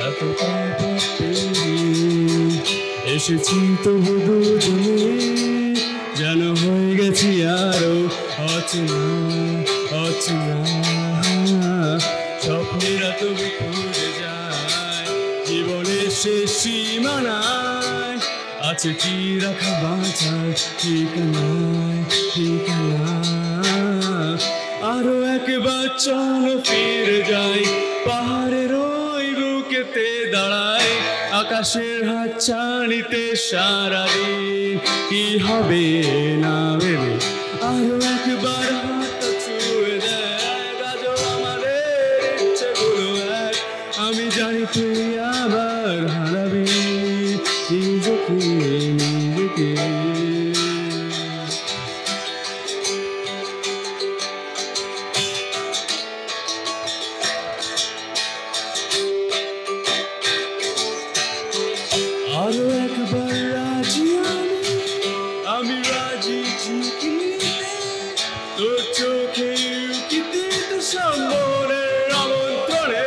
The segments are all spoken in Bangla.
এতটা পথ পেরিয়ে এসেছি তবু দুজনে, যেন হয়ে গেছি আরো অচেনা অচেনা। স্বপ্নেরা তবু খুঁজে যায় জীবনের শেষ সীমানায়, আছে কি রাখা বাঁচার ঠিকানায় ঠিকানা। আরো একবার চলো ফিরে যাই, পাহাড়ের ওই বুকেতে দাঁড়াই, আকাশের হাত ছাড়িতে সারাদিন কি হবে না ভেবে। আরো একবার হাত ছুঁয়ে দেখ আজও আমাদের ইচ্ছেগুলো এক, আমি জানি তুই আবার হারাবি নিজেকে নিজেকে। আরো একবার রাজি আমি রাজি ঝুঁকি নিতে, তোর চোখে উকিতে তো সম্বরের আমন্ত্রণে।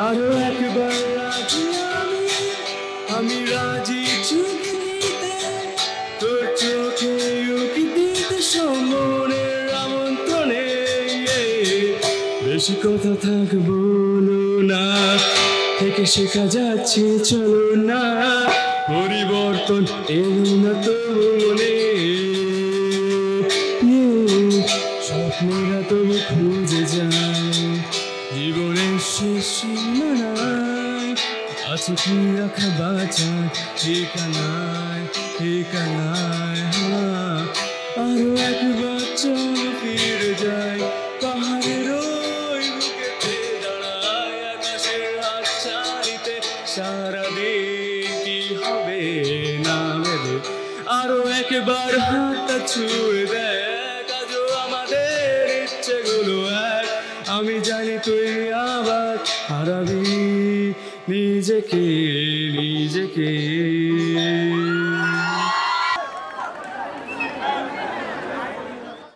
আরো একবার রাজি আমি রাজি ঝুঁকি নিতে, তোর চোখে উকিতে তো সম্বরের আমন্ত্রণে। বেশি কথা থাক বলো না, থেকে শেখা যাচ্ছে চলো না, পরিবর্তন এলো না তো মনে। স্বপ্নেরা তবু খুঁজে যায় জীবনের শেষ সীমানায়, আছে কি রাখা বাঁচার ঠিকানায় ঠিকানায়। আরো একবার চলো ফিরে যাই, পাহাড়ের ওই বুকেতে দাঁড়ায়, আকাশের হাত ছাড়িতে সারাদিন কি হবে না ভেবে। আরো একবার হাতটা ছুঁয়ে দেখ আজও আমাদের ইচ্ছেগুলো এক, আমি জানি তুই আবার হারাবি নিজেকে নিজেকে।